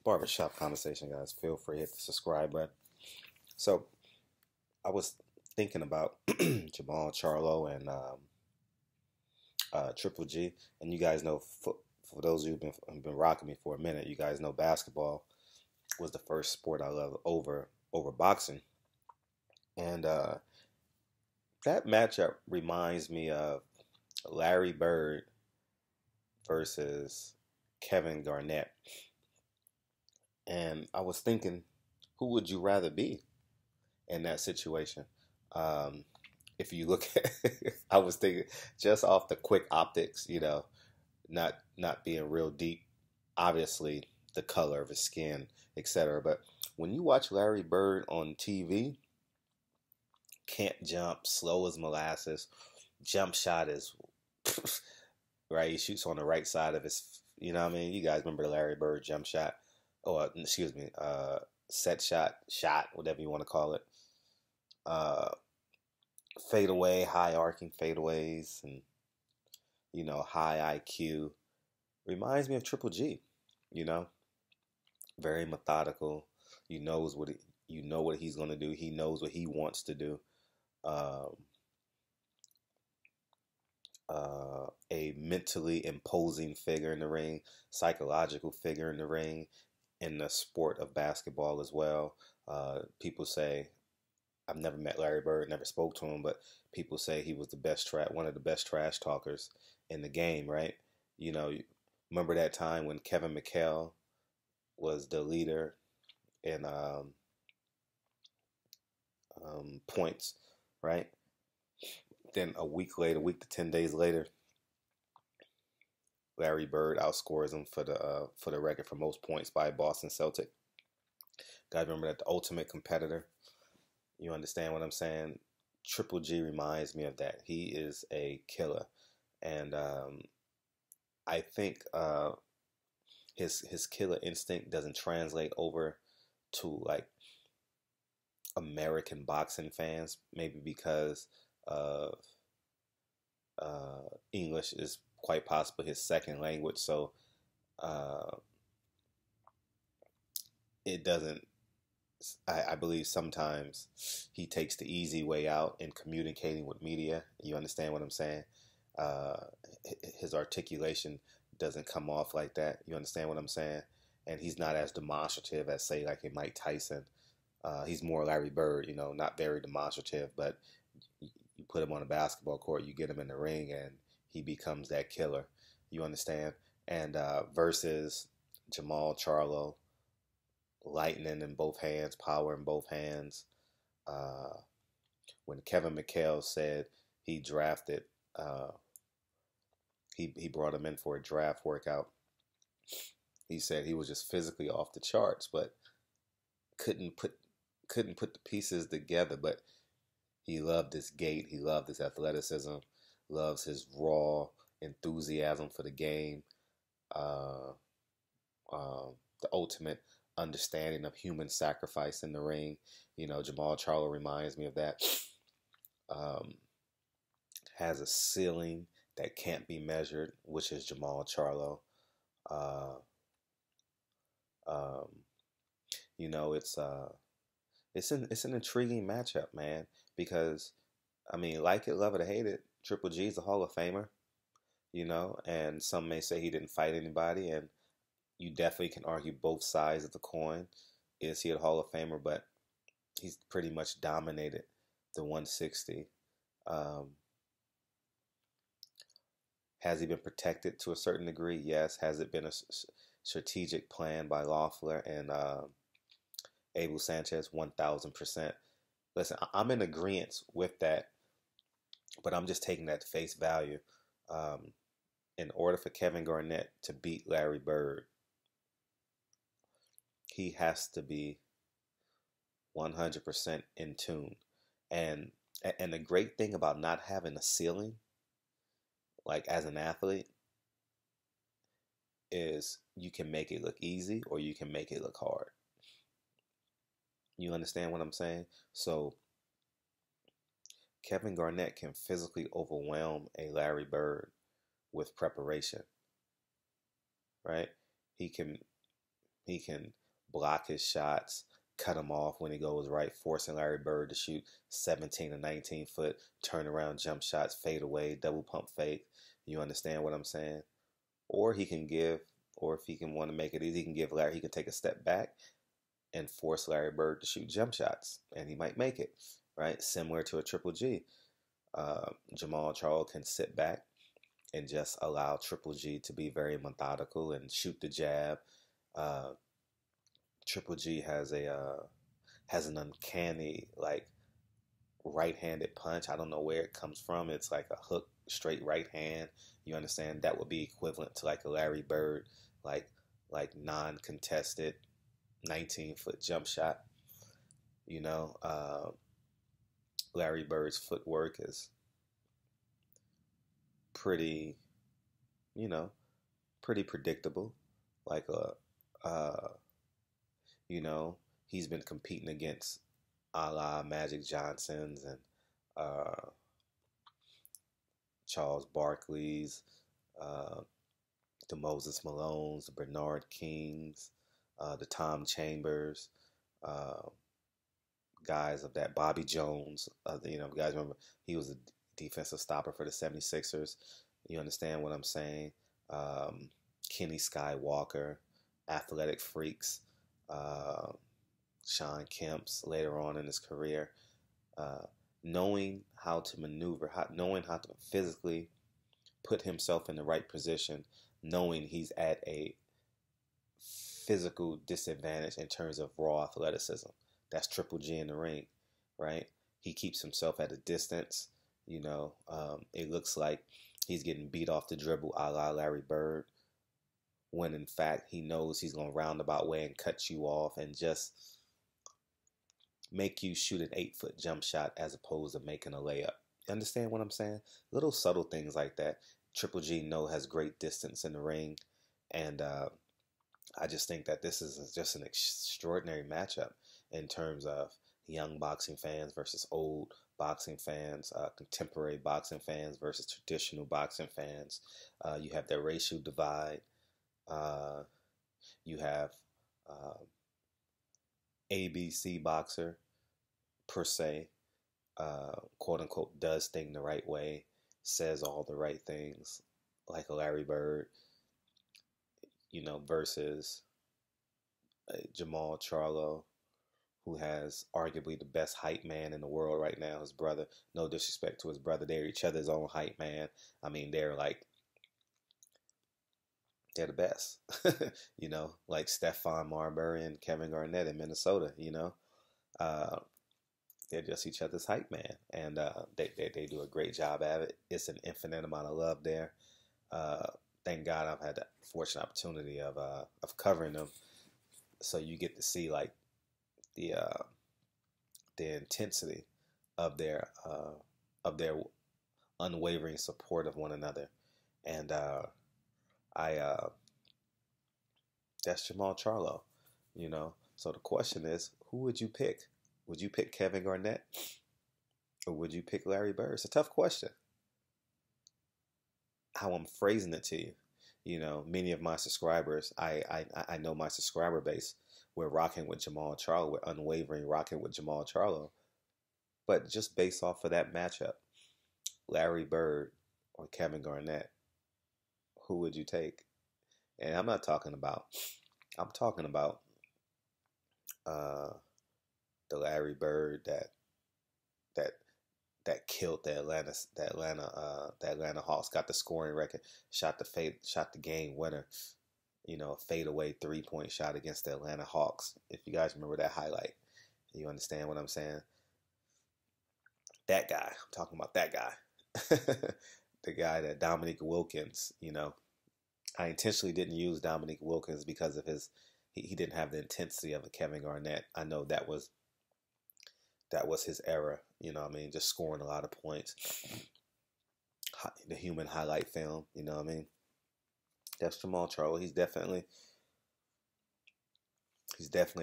Barbershop conversation, guys. Feel free to hit the subscribe button. So I was thinking about Jermall, Charlo, and Triple G, and you guys know for those of you who've been rocking me for a minute, you guys know basketball was the first sport I love over boxing, and that matchup reminds me of Larry Bird versus Kevin Garnett, and I was thinking, who would you rather be in that situation? Um, if you look at, I was thinking just off the quick optics, not being real deep. Obviously, the color of his skin, etc. But when you watch Larry Bird on TV, can't jump, slow as molasses, jump shot is right. He shoots on the right side of his. You know what I mean? You guys remember the Larry Bird jump shot? Oh, excuse me, set shot, whatever you want to call it. Uh, Fadeaway, high arcing fadeaways, and high IQ. Reminds me of Triple G. You know, very methodical. He knows what you know what he's gonna do. He knows what he wants to do. Um, a mentally imposing figure in the ring, psychological figure in the ring, in the sport of basketball as well. People say I've never met Larry Bird, never spoke to him, but people say he was one of the best trash talkers in the game, right? Remember that time when Kevin McHale was the leader in points, right? Then a week to 10 days later, Larry Bird outscores him for the record for most points by a Boston Celtic. Guys, remember that, the ultimate competitor. You understand what I'm saying? Triple G reminds me of that. He is a killer, and I think his killer instinct doesn't translate over to like American boxing fans, maybe because English is quite possibly his second language, so uh, it doesn't. I believe sometimes he takes the easy way out in communicating with media. You understand what I'm saying? Uh, his articulation doesn't come off like that. You understand what I'm saying? And he's not as demonstrative as, say, like a Mike Tyson. He's more Larry Bird, not very demonstrative, but you put him on a basketball court, you get him in the ring, and he becomes that killer. You understand? And versus Jermall, Charlo, lightning in both hands, power in both hands. Uh, when Kevin McHale said he drafted, he brought him in for a draft workout. He said he was just physically off the charts, but couldn't put the pieces together. But he loved his gait, he loved his athleticism, loves his raw enthusiasm for the game. Uh, the ultimate understanding of human sacrifice in the ring. Jermall Charlo reminds me of that. Um, has a ceiling that can't be measured, which is Jermall Charlo. Uh, um, it's an intriguing matchup, man, because I mean, like it, love it, or hate it, Triple G is a Hall of Famer, and some may say he didn't fight anybody, and you definitely can argue both sides of the coin. Is he a Hall of Famer? But he's pretty much dominated the 160. Um, has he been protected to a certain degree? Yes. Has it been a strategic plan by Loeffler and Abel Sanchez? 1,000%. Listen, I'm in agreement with that, but I'm just taking that to face value. In order for Kevin Garnett to beat Larry Bird, he has to be 100% in tune. And the great thing about not having a ceiling, like as an athlete, is you can make it look easy or you can make it look hard. You understand what I'm saying? So Kevin Garnett can physically overwhelm a Larry Bird with preparation, right? He can He can block his shots, cut him off when he goes right, forcing Larry Bird to shoot 17 or 19 foot turnaround jump shots, fade away, double pump fake. You understand what I'm saying? Or he can give, or if he can want to make it easy, he can give Larry, he can take a step back and force Larry Bird to shoot jump shots, and he might make it, right? Similar to a Triple G. Jermall Charlo can sit back and just allow Triple G to be very methodical and shoot the jab. Triple G has an uncanny like right-handed punch. I don't know where it comes from. It's like a hook, straight right hand. You understand? That would be equivalent to like a Larry Bird, like non-contested 19-foot jump shot. You know, Larry Bird's footwork is pretty, you know, pretty predictable. Like you know, he's been competing against a la Magic Johnsons and Charles Barkley's, the Moses Malones, the Bernard Kings, the Tom Chambers, guys of that, Bobby Jones. You know, guys remember he was a defensive stopper for the 76ers. You understand what I'm saying? Kenny Skywalker, athletic freaks, Sean Kemp's later on in his career. Knowing how to maneuver, knowing how to physically put himself in the right position, knowing he's at a physical disadvantage in terms of raw athleticism. That's Triple G in the ring, right? He keeps himself at a distance. You know, it looks like he's getting beat off the dribble a la Larry Bird, when in fact he knows he's going to roundabout way and cut you off and just make you shoot an 8-foot jump shot as opposed to making a layup. You understand what I'm saying? Little subtle things like that. Triple G has great distance in the ring, and I just think that this is just an extraordinary matchup in terms of young boxing fans versus old boxing fans, contemporary boxing fans versus traditional boxing fans. You have the racial divide. You have ABC boxer per se, quote unquote, does things the right way, says all the right things, like a Larry Bird, you know, versus Jermall Charlo, who has arguably the best hype man in the world right now, his brother. No disrespect to his brother, they're each other's own hype man. I mean, they're the best. You know, like Stephon Marbury and Kevin Garnett in Minnesota, you know. They're just each other's hype man, and they do a great job at it. It's an infinite amount of love there. Thank God I've had the fortunate opportunity of covering them, so you get to see like the intensity of their unwavering support of one another, and that's Jermall Charlo, you know. So the question is, who would you pick? Would you pick Kevin Garnett, or would you pick Larry Bird? It's a tough question. How I'm phrasing it to you, you know, many of my subscribers, I know my subscriber base, we're rocking with Jermall Charlo, we're unwavering rocking with Jermall Charlo, but just based off of that matchup, Larry Bird or Kevin Garnett, who would you take? And I'm talking about the Larry Bird that killed the Atlanta Hawks, got the scoring record, shot the game winner, you know, fadeaway 3-point shot against the Atlanta Hawks. If you guys remember that highlight, you understand what I'm saying? That guy, I'm talking about that guy. The guy that Dominique Wilkins, you know, I intentionally didn't use Dominique Wilkins because of he didn't have the intensity of a Kevin Garnett. I know that was his era, you know what I mean? Just scoring a lot of points. The human highlight film, you know what I mean? That's Jermall Charlo. He's definitely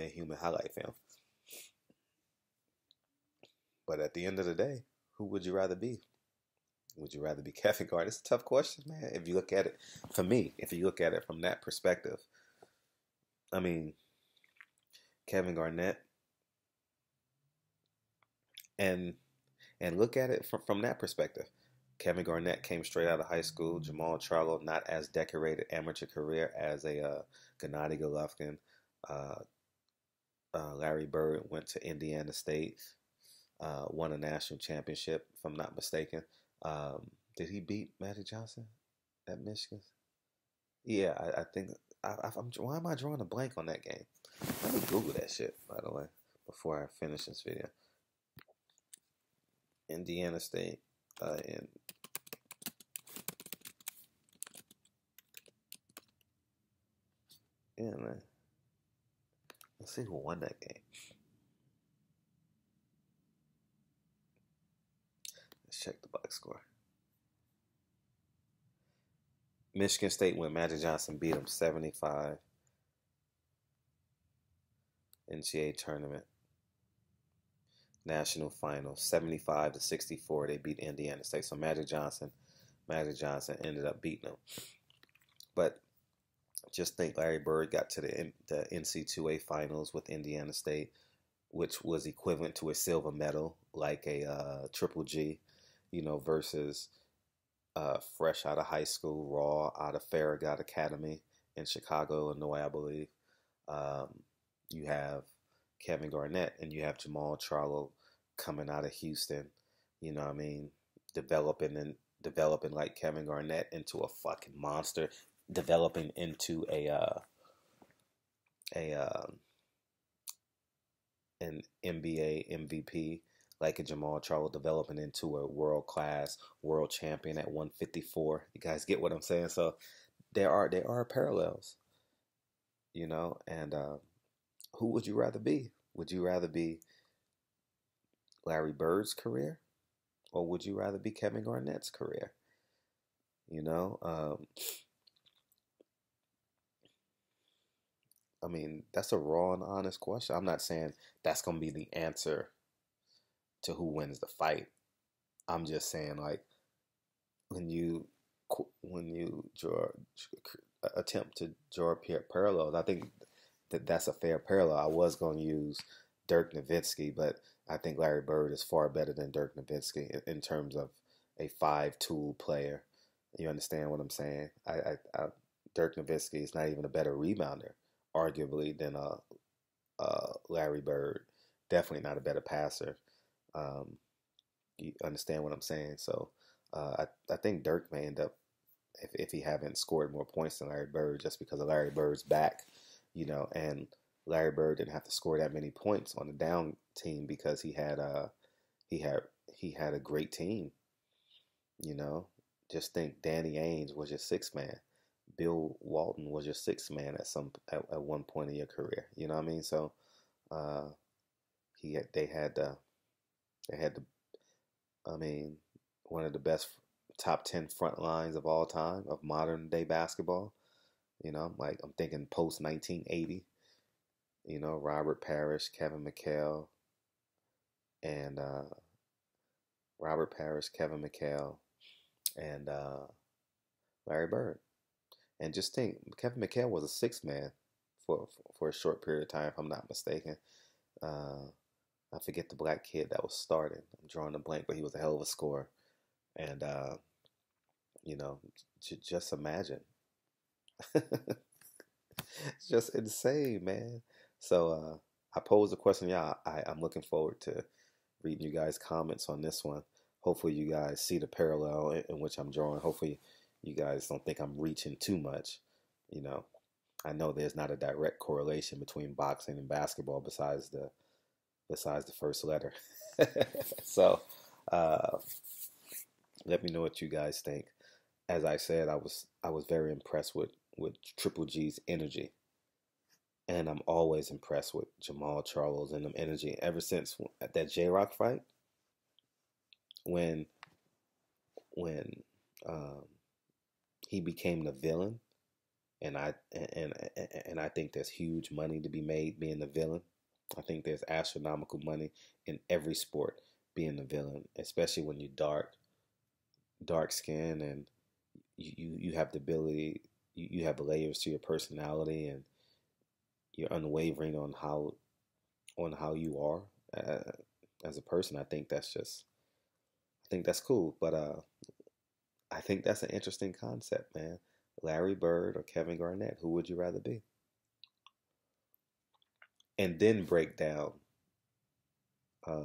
a human highlight film. But at the end of the day, who would you rather be? Would you rather be Kevin Garnett? It's a tough question, man. If you look at it, for me, if you look at it from that perspective, I mean, Kevin Garnett, and look at it from that perspective. Kevin Garnett came straight out of high school. Jermall Charlo, not as decorated amateur career as a Gennady Golovkin. Uh, Larry Bird went to Indiana State, won a national championship, if I'm not mistaken. Did he beat Magic Johnson at Michigan? Yeah, I think. Why am I drawing a blank on that game? Let me Google that shit, by the way, before I finish this video. Indiana State, in yeah, man. Let's see who won that game. Let's check the box score. Michigan State when Magic Johnson beat them 75 NCAA tournament. National final 75-64. They beat Indiana State. So Magic Johnson ended up beating them. But just think Larry Bird got to the NC2A finals with Indiana State, which was equivalent to a silver medal, like a Triple G, versus fresh out of high school, raw out of Farragut Academy in Chicago, Illinois, I believe. You have Kevin Garnett and you have Jermall Charlo coming out of Houston. You know what I mean? Developing like Kevin Garnett into a fucking monster, developing into an NBA MVP like a Jermall Charlo, developing into a world class world champion at 154. You guys get what I'm saying? So there are parallels, and who would you rather be? Would you rather be Larry Bird's career, or would you rather be Kevin Garnett's career? I mean, that's a raw and honest question. I'm not saying that's going to be the answer to who wins the fight. I'm just saying, like, when you attempt to draw parallels, I think that's a fair parallel. I was going to use Dirk Nowitzki, but I think Larry Bird is far better than Dirk Nowitzki in terms of a five-tool player. You understand what I'm saying? Dirk Nowitzki is not even a better rebounder, arguably, than Larry Bird. Definitely not a better passer. You understand what I'm saying? So I think Dirk may end up, if he haven't scored more points than Larry Bird, just because of Larry Bird's back, and Larry Bird didn't have to score that many points on the down team because he had a great team. Just think Danny Ainge was your sixth man. Bill Walton was your sixth man at one point in your career. You know what I mean? So they had I mean, one of the best top 10 front lines of all time of modern day basketball. I'm thinking post 1980. Robert Parrish, Kevin McHale, and Larry Bird. And just think, Kevin McHale was a sixth man for a short period of time, if I'm not mistaken. I forget the black kid that was starting. I'm drawing a blank, but he was a hell of a scorer. And just imagine. It's just insane, man. So I posed a question. Yeah, I'm looking forward to reading you guys' comments on this one. Hopefully you guys see the parallel in which I'm drawing. Hopefully you guys don't think I'm reaching too much. I know there's not a direct correlation between boxing and basketball besides the first letter. So let me know what you guys think. As I said, I was very impressed with Triple G's energy. And I'm always impressed with Jermall Charlo's and them energy. Ever since at that J-Rock fight, when um, he became the villain, and I think there's huge money to be made being the villain. I think there's astronomical money in every sport being the villain, especially when you're dark skin, and you have the ability, you have layers to your personality, and you're unwavering on how you are as a person. I think that's cool. But I think that's an interesting concept, man. Larry Bird or Kevin Garnett, who would you rather be? And then break down, uh,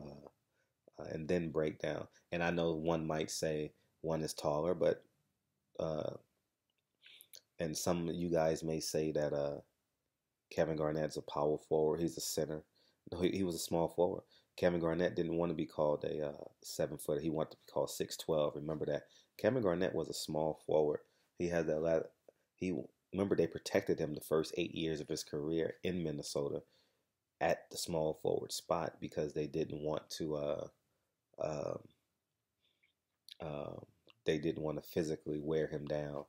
and then break down. And I know one might say one is taller, but uh, and some of you guys may say that Kevin Garnett's a power forward. He's a center. No, he was a small forward. Kevin Garnett didn't want to be called a 7 foot. He wanted to be called 6'12". Remember that. Kevin Garnett was a small forward. He had that. He remember they protected him the first 8 years of his career in Minnesota at the small forward spot because they didn't want to. Uh, uh, they didn't want to physically wear him down.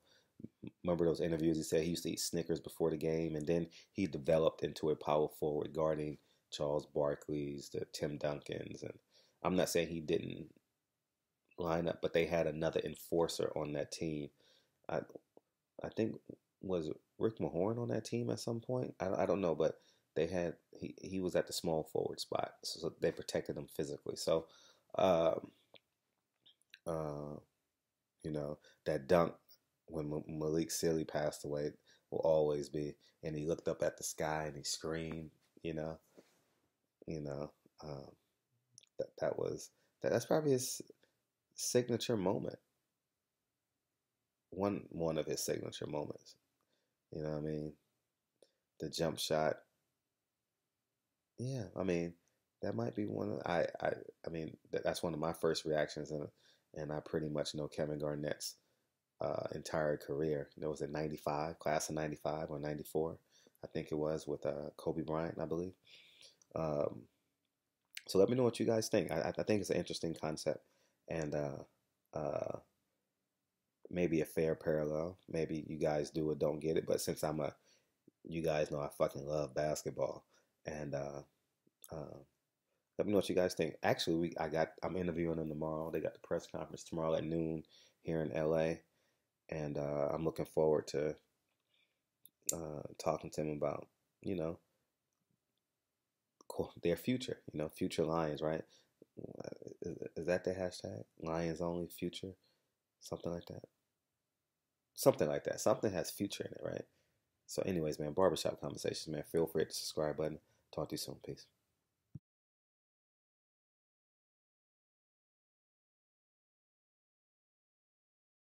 Remember those interviews? He said he used to eat Snickers before the game, and then he developed into a power forward guarding Charles Barkley's, the Tim Duncans, and I'm not saying he didn't line up, but they had another enforcer on that team. I I think was Rick Mahorn on that team at some point. I don't know, but they had he was at the small forward spot, so they protected him physically. So, um, uh, that dunk when Malik Sealy passed away will always be. And he looked up at the sky and he screamed. You know, you know, um, that's probably his signature moment. One of his signature moments. You know what I mean? The jump shot. Yeah, I mean, that might be one of I mean that's one of my first reactions, and I pretty much know Kevin Garnett's entire career. Was it 95, class of 95 or 94? I think it was with Kobe Bryant, I believe. Um, so let me know what you guys think. I think it's an interesting concept, and maybe a fair parallel. Maybe you guys do or don't get it, but since you guys know I fucking love basketball, and uh, let me know what you guys think. Actually, I'm interviewing them tomorrow. They got the press conference tomorrow at noon here in LA, and I'm looking forward to talking to them about you know their future. Future Lions, right? Is that the hashtag? Lions only future, something like that. Something like that. Something has future in it, right? So, anyways, man, barbershop conversations, man. Feel free to subscribe button. Talk to you soon. Peace.